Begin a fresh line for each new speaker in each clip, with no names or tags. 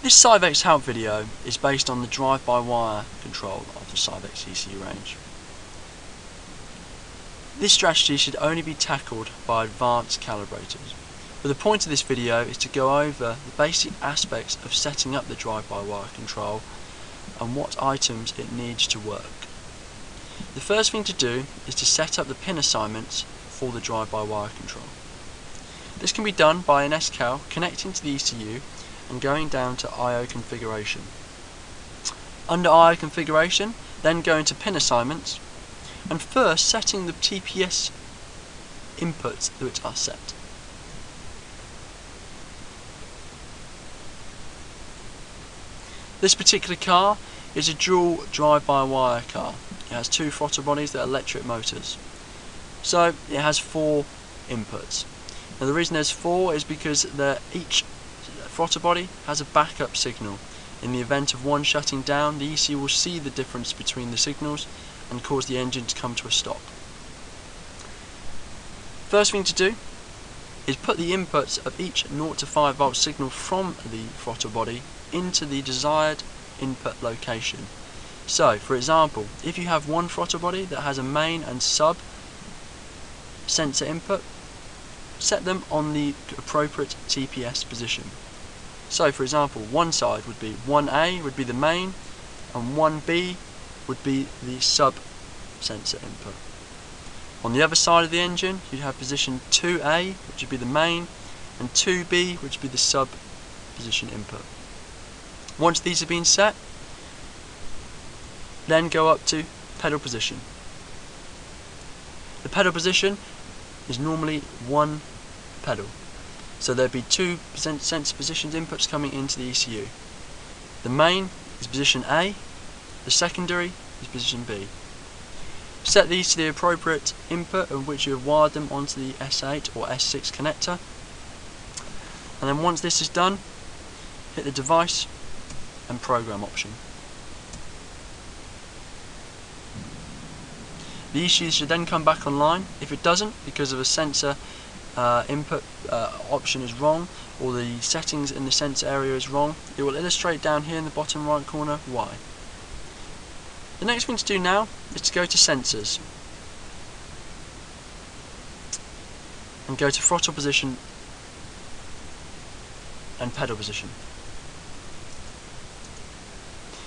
This Syvecs help video is based on the drive-by-wire control of the Syvecs ECU range. This strategy should only be tackled by advanced calibrators, but the point of this video is to go over the basic aspects of setting up the drive-by-wire control and what items it needs to work. The first thing to do is to set up the pin assignments for the drive-by-wire control. This can be done by an SCAL connecting to the ECU and going down to I/O configuration. Under I/O configuration, then go into pin assignments and first setting the TPS inputs which are set. This particular car is a dual drive-by-wire car. It has two throttle bodies that are electric motors. So it has 4 inputs. Now the reason there's 4 is because each throttle body has a backup signal. In the event of one shutting down, the ECU will see the difference between the signals and cause the engine to come to a stop. First thing to do is put the inputs of each 0 to 5 volt signal from the throttle body into the desired input location. So, for example, if you have one throttle body that has a main and sub sensor input, set them on the appropriate TPS position. So, for example, one side would be 1A would be the main, and 1B would be the sub sensor input. On the other side of the engine, you'd have position 2A, which would be the main, and 2B, which would be the sub position input. Once these have been set, then go up to pedal position. The pedal position is normally one pedal, so there'd be 2 sensor positions inputs coming into the ECU. The main is position A, the secondary is position B. Set these to the appropriate input of which you have wired them onto the S8 or S6 connector, and then once this is done, hit the device and program option. The ECU should then come back online. If it doesn't, because of a sensor input option is wrong, or the settings in the sensor area is wrong, it will illustrate down here in the bottom right corner why. The next thing to do now is to go to sensors and go to throttle position and pedal position.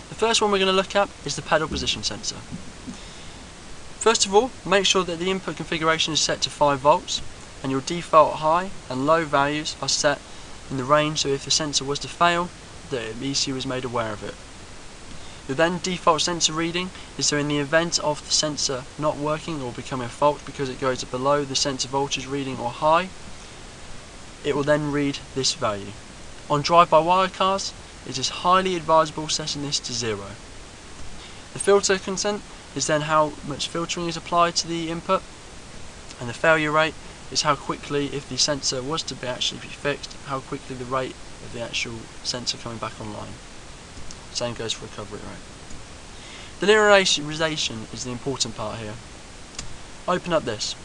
The first one we're going to look at is the pedal position sensor. First of all, make sure that the input configuration is set to 5 volts and your default high and low values are set in the range, so if the sensor was to fail, the ECU is made aware of it. Your then default sensor reading is so in the event of the sensor not working or becoming a fault because it goes below the sensor voltage reading or high, it will then read this value. On drive-by-wire cars, it is highly advisable setting this to 0. The filter consent is then how much filtering is applied to the input, and the failure rate is how quickly, if the sensor was to be actually fixed, how quickly the rate of the actual sensor coming back online. Same goes for recovery rate. The linearization is the important part here. Open up this.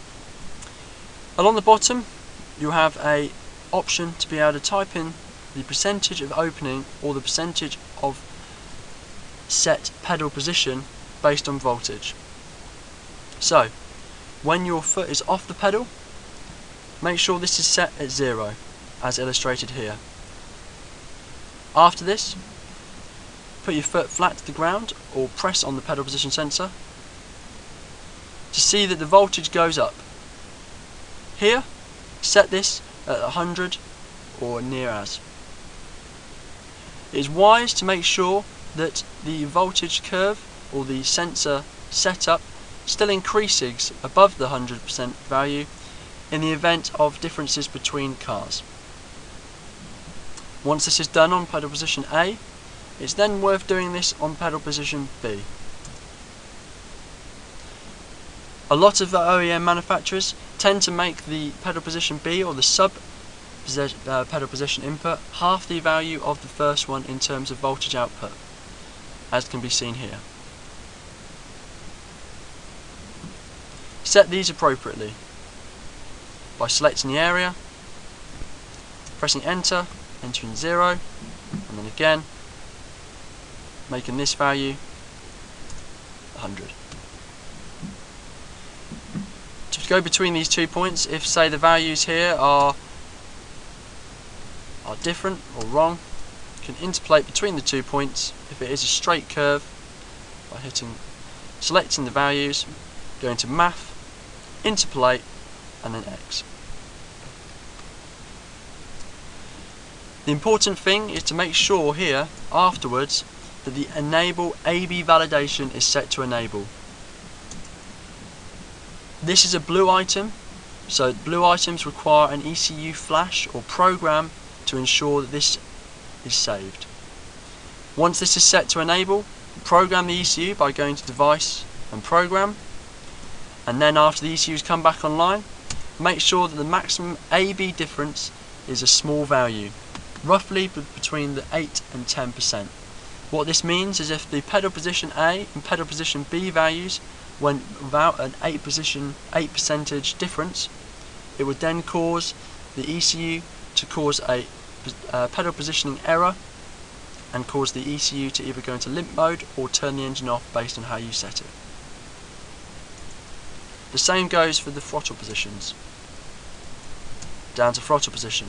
Along the bottom you have a option to be able to type in the percentage of opening or the percentage of set pedal position based on voltage. So, when your foot is off the pedal, make sure this is set at 0, as illustrated here. After this, put your foot flat to the ground or press on the pedal position sensor to see that the voltage goes up. Here, set this at 100 or near as. It is wise to make sure that the voltage curve or the sensor setup still increases above the 100% value in the event of differences between cars. Once this is done on pedal position A, it's then worth doing this on pedal position B. A lot of the OEM manufacturers tend to make the pedal position B or the sub pedal position input half the value of the first one in terms of voltage output, as can be seen here. Set these appropriately by selecting the area, pressing enter, entering 0, and then again making this value 100. To go between these 2 points, if say the values here are different or wrong, you can interpolate between the 2 points if it is a straight curve by selecting the values, going to Math, Interpolate, and then X. The important thing is to make sure here afterwards that the Enable AB validation is set to Enable. This is a blue item, so blue items require an ECU flash or program to ensure that this is saved. Once this is set to Enable, program the ECU by going to Device and Program, and then after the ECUs come back online, make sure that the maximum AB difference is a small value, roughly between the 8 and 10%. What this means is if the pedal position A and pedal position B values went without an 8% difference, it would then cause the ECU to cause a pedal positioning error and cause the ECU to either go into limp mode or turn the engine off based on how you set it. The same goes for the throttle positions. Down to throttle position.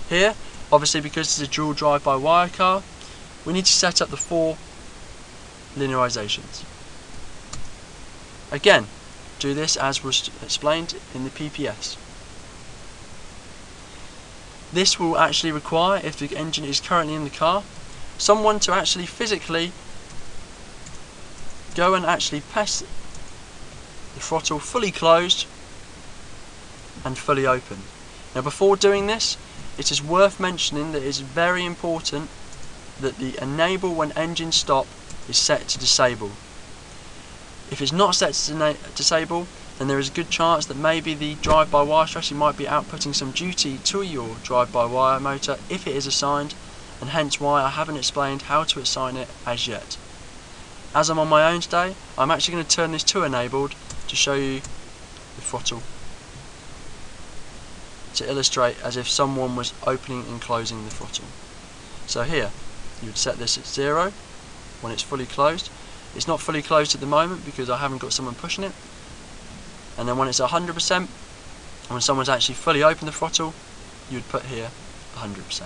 Here, obviously because it's a dual drive-by-wire car, we need to set up the 4 linearizations. Again, do this as was explained in the PPS. This will actually require, if the engine is currently in the car, someone to actually physically go and actually press the throttle fully closed and fully open. Now before doing this, it is worth mentioning that it is very important that the Enable when engine stop is set to disable. If it's not set to disable, then there is a good chance that maybe the drive-by-wire strategy might be outputting some duty to your drive-by-wire motor if it is assigned, and hence why I haven't explained how to assign it as yet. As I'm on my own today, I'm actually going to turn this to enabled to show you the throttle, to illustrate as if someone was opening and closing the throttle. So here, you would set this at 0 when it's fully closed. It's not fully closed at the moment because I haven't got someone pushing it. And then when it's 100%, when someone's actually fully opened the throttle, you would put here 100%.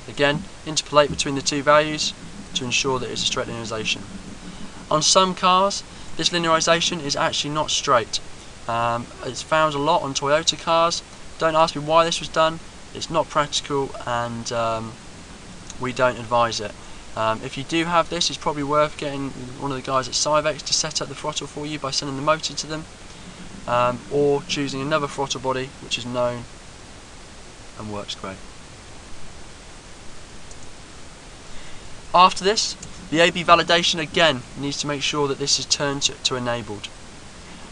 Again, interpolate between the 2 values to ensure that it's a straight linearization. On some cars, this linearization is actually not straight. It's found a lot on Toyota cars. Don't ask me why this was done. It's not practical, and we don't advise it. If you do have this, it's probably worth getting one of the guys at Syvecs to set up the throttle for you by sending the motor to them, or choosing another throttle body which is known and works great. After this, the AB validation again needs to make sure that this is turned to enabled.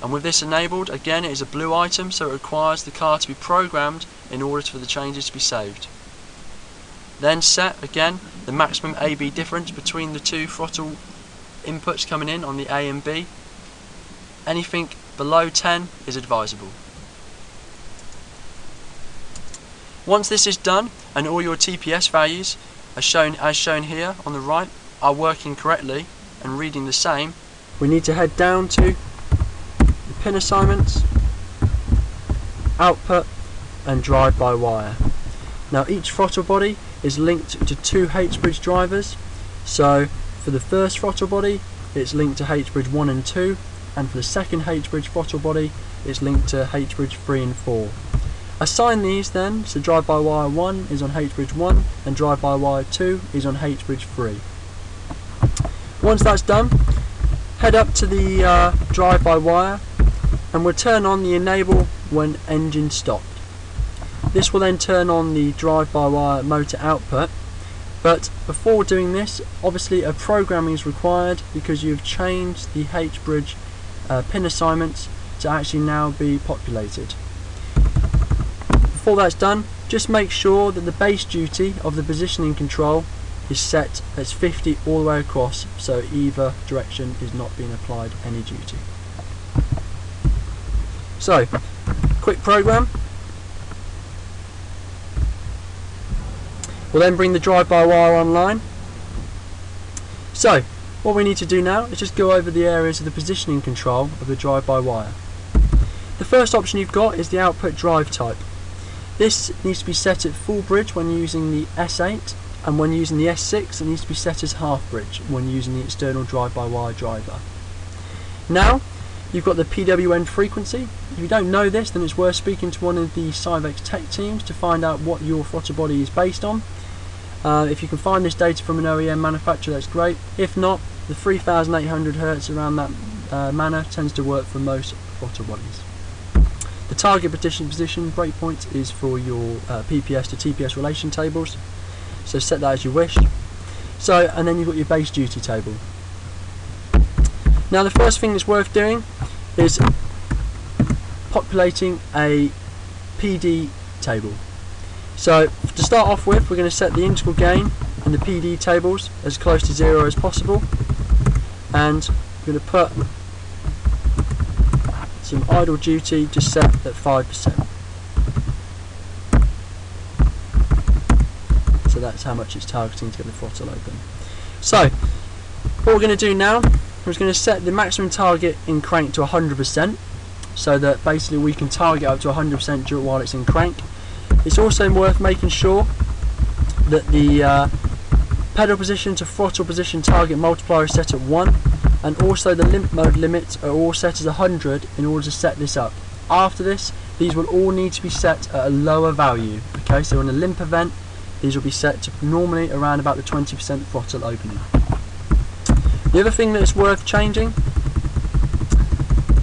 And with this enabled, again it is a blue item, so it requires the car to be programmed in order for the changes to be saved. Then set, again, the maximum AB difference between the 2 throttle inputs coming in on the A and B. Anything below 10 is advisable. Once this is done and all your TPS values as shown here on the right are working correctly and reading the same, we need to head down to the pin assignments, output and drive-by-wire. Now each throttle body is linked to 2 H-bridge drivers, so for the first throttle body it's linked to H-bridge 1 and 2, and for the second H-bridge throttle body it's linked to H-bridge 3 and 4. Assign these then, so drive-by-wire 1 is on H-bridge 1 and drive-by-wire 2 is on H-bridge 3. Once that's done, head up to the drive-by-wire and we'll turn on the enable when engine stopped. This will then turn on the drive-by-wire motor output, but before doing this, obviously a programming is required because you've changed the H-bridge pin assignments to actually now be populated. Before that's done, just make sure that the base duty of the positioning control is set as 50 all the way across, so either direction is not being applied any duty. So, quick program. We'll then bring the drive-by-wire online. So what we need to do now is just go over the areas of the positioning control of the drive-by-wire. The first option you've got is the output drive type. This needs to be set at full bridge when using the S8, and when using the S6 it needs to be set as half bridge when using the external drive-by-wire driver. Now you've got the Pwm frequency. If you don't know this, then it's worth speaking to one of the Syvecs tech teams to find out what your throttle body is based on. If you can find this data from an OEM manufacturer, that's great. If not, the 3800 Hz around that manner tends to work for most throttle bodies. The target position breakpoint is for your PPS to TPS relation tables, so set that as you wish. And then you've got your base duty table. Now the first thing that's worth doing is populating a PD table. So to start off with, we're going to set the integral gain and the PD tables as close to 0 as possible, and we're going to put some idle duty just set at 5%. So that's how much it's targeting to get the throttle open. So what we're going to do now is going to set the maximum target in crank to 100%, so that basically we can target up to 100% while it's in crank. It's also worth making sure that the pedal position to throttle position target multiplier is set at 1, and also the limp mode limits are all set as 100 in order to set this up. After this, these will all need to be set at a lower value. Okay, so in a limp event, these will be set to normally around about the 20% throttle opening. The other thing that is worth changing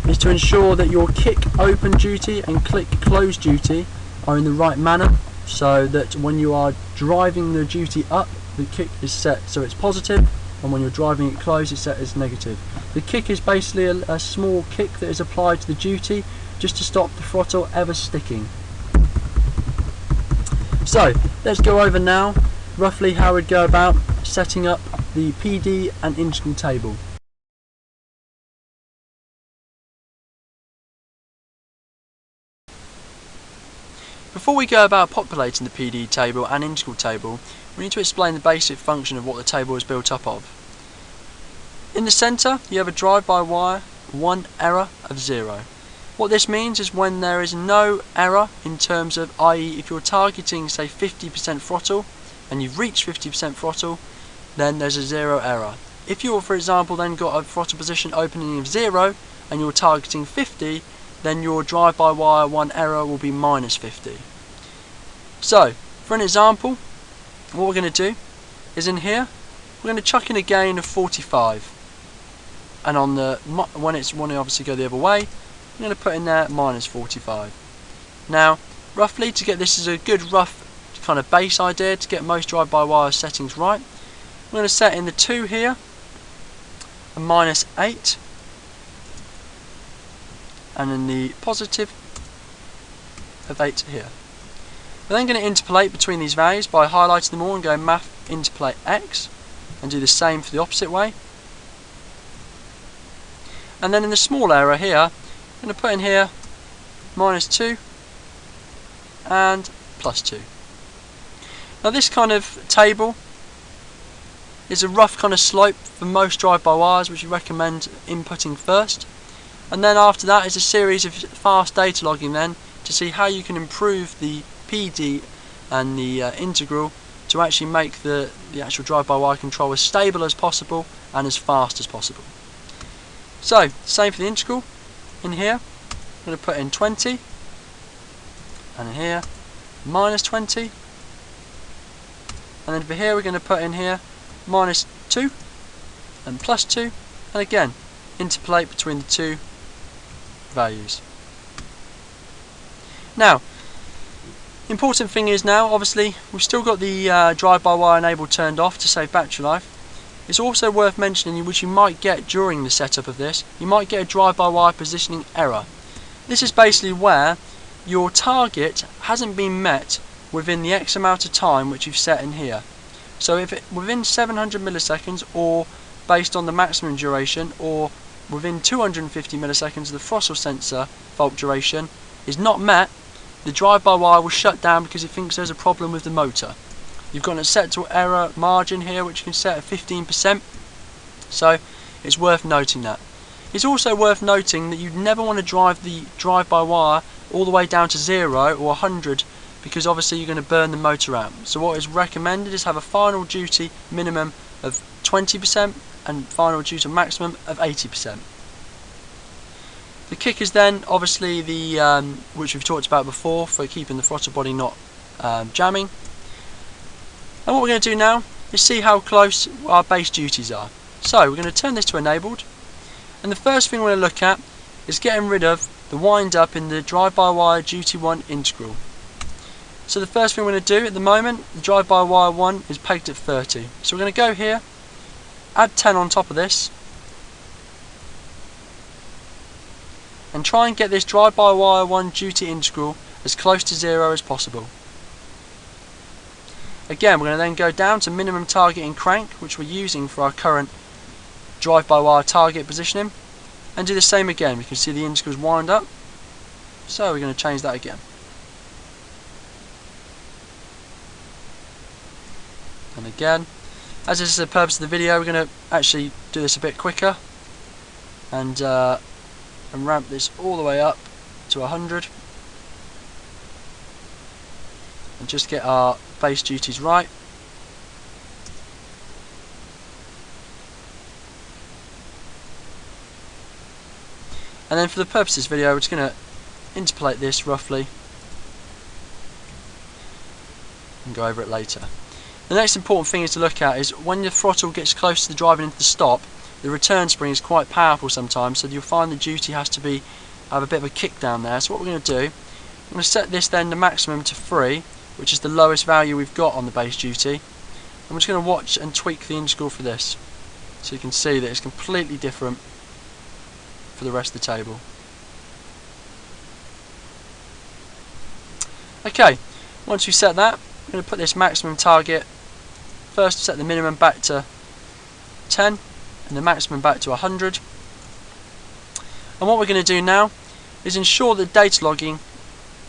is to ensure that your kick open duty and click close duty are in the right manner, so that when you are driving the duty up, the kick is set so it's positive, and when you're driving it close, it's set as negative. The kick is basically a small kick that is applied to the duty just to stop the throttle ever sticking. So let's go over now roughly how we'd go about setting up the PD and integral table. Before we go about populating the PD table and integral table, we need to explain the basic function of what the table is built up of. In the centre, you have a drive-by-wire, one error of 0. What this means is when there is no error in terms of, i.e. if you're targeting say 50% throttle and you've reached 50% throttle, then there's a 0 error. If you're, for example, then got a throttle position opening of 0 and you're targeting 50, then your drive-by-wire one error will be minus 50. So, for an example, what we're going to do is in here, we're going to chuck in a gain of 45, and on the when it's want to obviously go the other way, I'm going to put in there minus 45. Now, roughly to get this as a good rough kind of base idea to get most drive-by-wire settings right, I'm going to set in the 2 here, a minus 8. And then the positive of 8 here. We're then going to interpolate between these values by highlighting them all and going math interpolate x, and do the same for the opposite way. And then in the small error here, I'm going to put in here minus 2 and plus 2. Now this kind of table is a rough kind of slope for most drive-by-wires, which we recommend inputting first. And then after that is a series of fast data logging then to see how you can improve the PD and the integral to actually make the actual drive-by-wire control as stable as possible and as fast as possible. So, same for the integral. In here, I'm going to put in 20, and in here, minus 20, and then for here we're going to put in here minus 2 and plus 2, and again interpolate between the two values. Now, important thing is now, obviously, we've still got the drive-by-wire enable turned off to save battery life. It's also worth mentioning, which you might get during the setup of this, you might get a drive-by-wire positioning error. This is basically where your target hasn't been met within the X amount of time which you've set in here. So if it within 700 milliseconds, or based on the maximum duration, or within 250 milliseconds the throttle sensor fault duration is not met, the drive-by-wire will shut down because it thinks there's a problem with the motor. You've got an acceptable error margin here which you can set at 15%, so it's worth noting that. It's also worth noting that you'd never want to drive the drive-by-wire all the way down to 0 or 100, because obviously you're going to burn the motor out. So what is recommended is have a final duty minimum of 20% and final duty maximum of 80%. The kick is then obviously the which we've talked about before, for keeping the throttle body not jamming. And what we're going to do now is see how close our base duties are. So we're going to turn this to enabled, and the first thing we're going to look at is getting rid of the wind up in the drive-by-wire duty 1 integral. So the first thing we're going to do at the moment, the drive-by-wire 1 is pegged at 30. So we're going to go here, add 10 on top of this, and try and get this drive-by-wire 1 duty integral as close to 0 as possible. Again, we're going to then go down to minimum target in crank, which we're using for our current drive-by-wire target positioning, and do the same again. We can see the integrals wind up, so we're going to change that again. And again, as this is the purpose of the video, we're going to actually do this a bit quicker and ramp this all the way up to 100 and just get our base duties right. And then for the purpose of this video, we're just going to interpolate this roughly and go over it later. The next important thing is to look at is when the throttle gets close to the driving into the stop, the return spring is quite powerful sometimes, so you'll find the duty has to have a bit of a kick down there. So what we're going to do, I'm going to set this then the maximum to 3, which is the lowest value we've got on the base duty. And we're just going to watch and tweak the integral for this, so you can see that it's completely different for the rest of the table. Okay, once we set that, I'm going to put this maximum target, first set the minimum back to 10 and the maximum back to 100. And what we're going to do now is ensure that data logging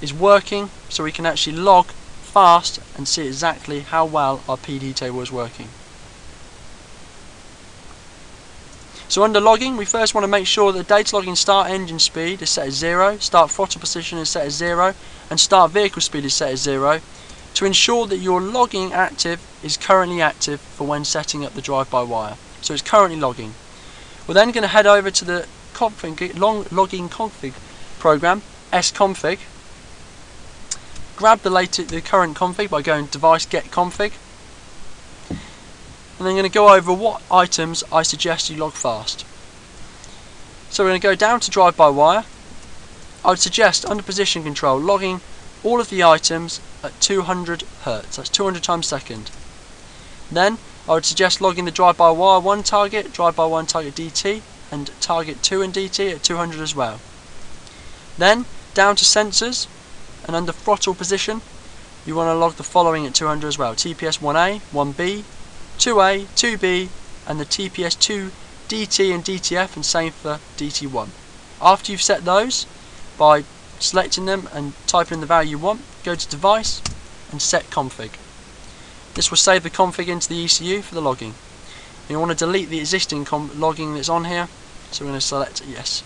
is working, so we can actually log fast and see exactly how well our PD table is working. So under logging, we first want to make sure that data logging start engine speed is set as 0, start throttle position is set as 0, and start vehicle speed is set as 0, to ensure that your logging active is currently active for when setting up the drive-by-wire. So it's currently logging. We're then going to head over to the logging config program, sconfig, grab the current config by going device get config, and then going to go over what items I suggest you log fast. So we're going to go down to drive-by-wire. I would suggest under position control logging all of the items at 200 Hz, that's 200 times second. Then I would suggest logging the drive-by-wire 1 target, drive-by-1 target DT, and target 2 and DT at 200 as well. Then down to sensors, and under throttle position you want to log the following at 200 as well: TPS 1A, 1B, 2A, 2B, and the TPS 2 DT and DTF, and same for DT1. After you've set those, by selecting them and typing in the value you want, go to device and set config. This will save the config into the ECU for the logging. And you want to delete the existing logging that's on here, so we're going to select yes.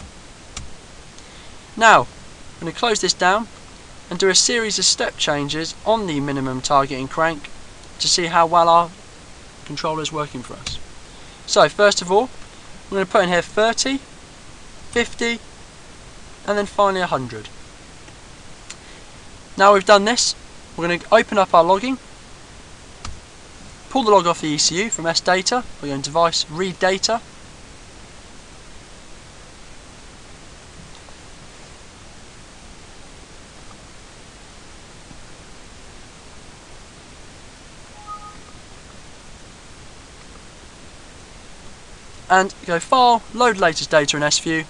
Now I'm going to close this down and do a series of step changes on the minimum target in crank to see how well our controller is working for us. So first of all, we're going to put in here 30, 50, and then finally 100. Now we've done this, we're going to open up our logging, pull the log off the ECU from SData, we're going to device read data, and go file, load latest data in SView,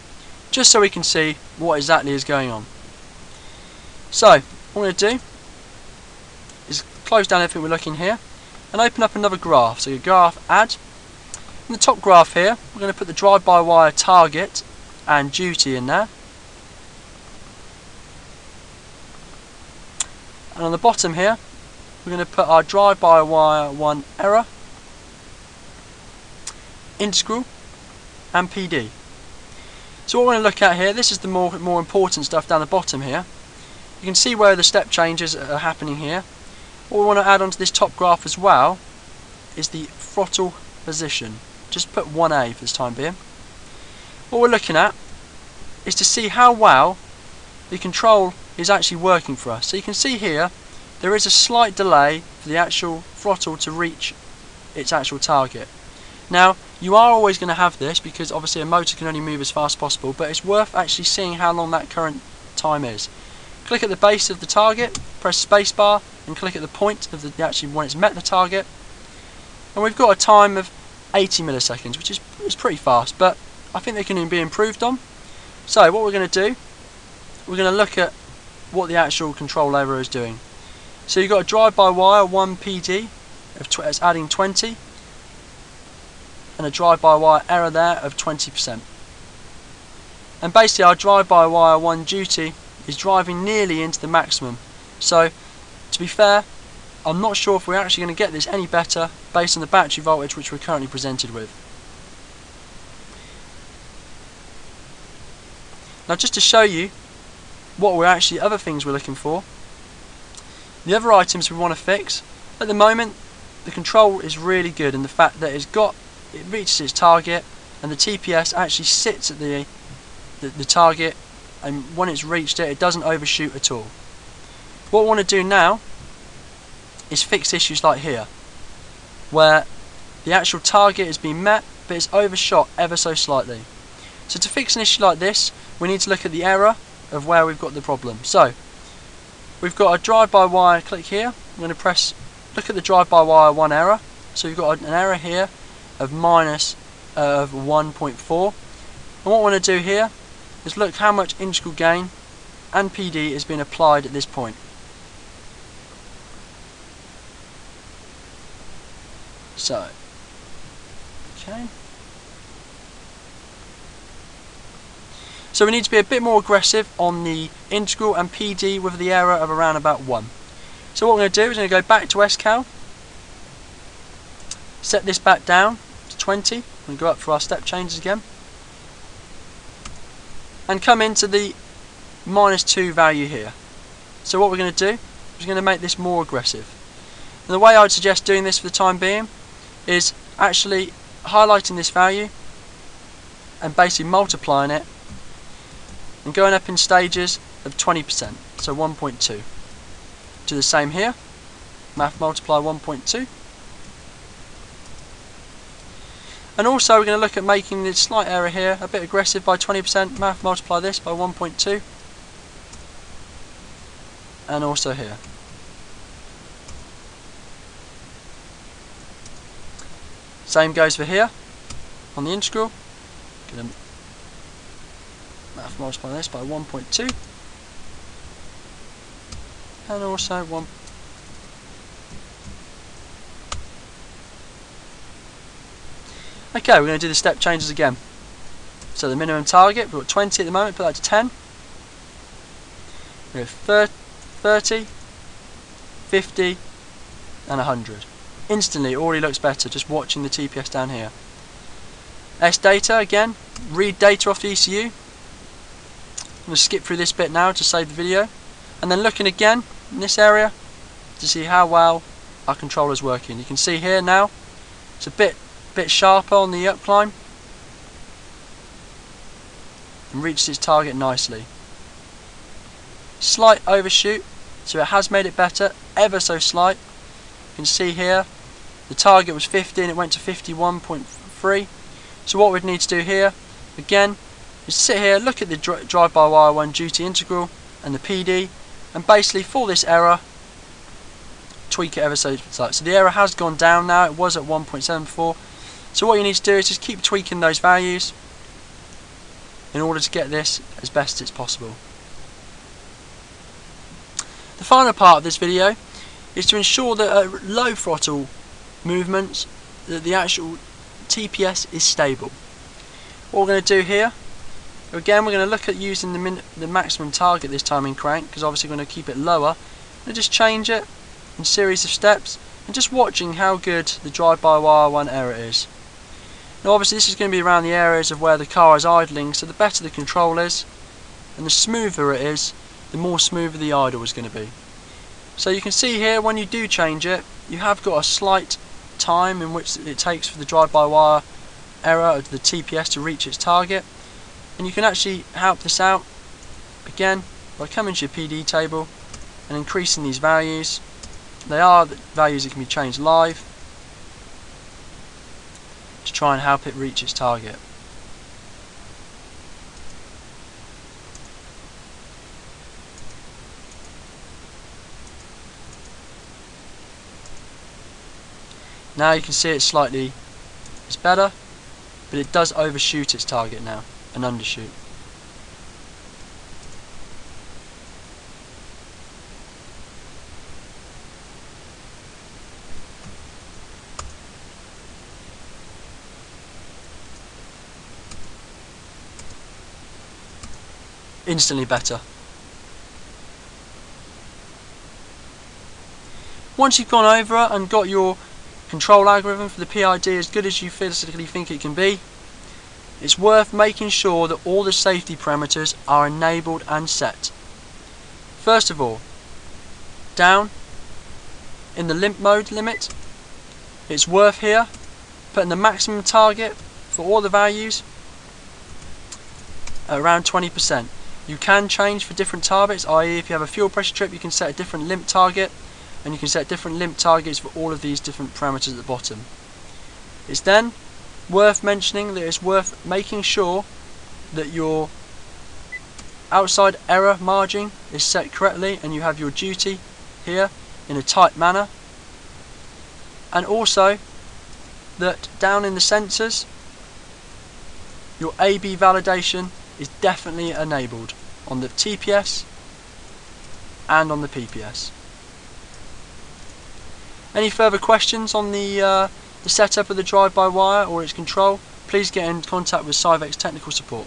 just so we can see what exactly is going on. So what I'm going to do is close down everything we're looking here and open up another graph. So your graph add. In the top graph here, we're going to put the drive-by-wire target and duty in there. And on the bottom here, we're going to put our drive-by-wire 1 error, integral and PD. So what we're going to look at here, this is the more important stuff down the bottom here. You can see where the step changes are happening here. What we want to add onto this top graph as well is the throttle position. Just put 1A for this time being. What we're looking at is to see how well the control is actually working for us. So you can see here there is a slight delay for the actual throttle to reach its actual target. Now you are always going to have this because obviously a motor can only move as fast as possible, but it's worth actually seeing how long that current time is. Click at the base of the target, press spacebar and click at the point of the actually when it's met the target, and we've got a time of 80 milliseconds, which is pretty fast, but I think they can be improved on. So what we're going to do, we're going to look at what the actual control error is doing. So you've got a drive-by-wire 1 PD, it's adding 20, and a drive-by-wire error there of 20%. And basically our drive-by-wire 1 duty is driving nearly into the maximum. So to be fair, I'm not sure if we're actually going to get this any better based on the battery voltage which we're currently presented with. Now just to show you what we're actually, other things we're looking for, the other items we want to fix, at the moment the control is really good in the fact that it reaches its target and the TPS actually sits at the target, and when it's reached it doesn't overshoot at all. What we want to do now is fix issues like here, where the actual target has been met but it's overshot ever so slightly. So to fix an issue like this, we need to look at the error of where we've got the problem. So we've got a drive-by-wire, click here, I'm going to look at the drive-by-wire 1 error. So we've got an error here of minus of 1.4, and what I want to do here is look how much integral gain and PD has been applied at this point. So, okay. So we need to be a bit more aggressive on the integral and PD with the error of around about 1. So what we're going to do is we're going to go back to SCAL, set this back down to 20, and go up for our step changes again, and come into the -2 value here. So what we're going to do is we're going to make this more aggressive. And the way I would suggest doing this for the time being is actually highlighting this value and basically multiplying it and going up in stages of 20%, so 1.2. Do the same here, math multiply 1.2. And also we're going to look at making this slight error here a bit aggressive by 20%, math multiply this by 1.2, and also here. Same goes for here on the integral. Going to math multiply this by 1.2, and also 1. Okay, we're going to do the step changes again. So the minimum target, we've got 20 at the moment, put that to 10. We have 30, 50, and 100. Instantly, it already looks better just watching the TPS down here. S data again, read data off the ECU. I'm going to skip through this bit now to save the video, and then looking again in this area to see how well our controller is working. You can see here now it's a bit sharper on the up climb and reaches its target nicely. Slight overshoot, so it has made it better, ever so slight. You can see here the target was 50 and it went to 51.3. So what we'd need to do here again is sit here, look at the drive-by-wire 1 duty integral and the PD, and basically for this error tweak it ever so slightly. So the error has gone down now, it was at 1.74. So what you need to do is just keep tweaking those values in order to get this as best as possible. The final part of this video is to ensure that at low throttle movements that the actual TPS is stable. What we're going to do here, again we're going to look at using the maximum target this time in crank, because obviously we're going to keep it lower. We'll just change it in series of steps and just watching how good the drive-by-wire 1 error is. Now obviously this is going to be around the areas of where the car is idling, so the better the control is and the smoother it is, the more smoother the idle is going to be. So you can see here when you do change it, you have got a slight time in which it takes for the drive-by-wire error of the TPS to reach its target, and you can actually help this out again by coming to your PD table and increasing these values. They are the values that can be changed live to try and help it reach its target. Now you can see it's better, but it does overshoot its target now and undershoot. Instantly better. Once you've gone over it and got your control algorithm for the PID as good as you physically think it can be, it's worth making sure that all the safety parameters are enabled and set. First of all, down in the limp mode limit, it's worth here putting the maximum target for all the values at around 20%. You can change for different targets, i.e. if you have a fuel pressure trip you can set a different limp target, and you can set different limp targets for all of these different parameters at the bottom. It's then worth mentioning that it's worth making sure that your outside error margin is set correctly and you have your duty here in a tight manner, and also that down in the sensors your AB validation is definitely enabled on the TPS and on the PPS. Any further questions on the setup of the drive-by-wire or its control, please get in contact with Syvecs technical support.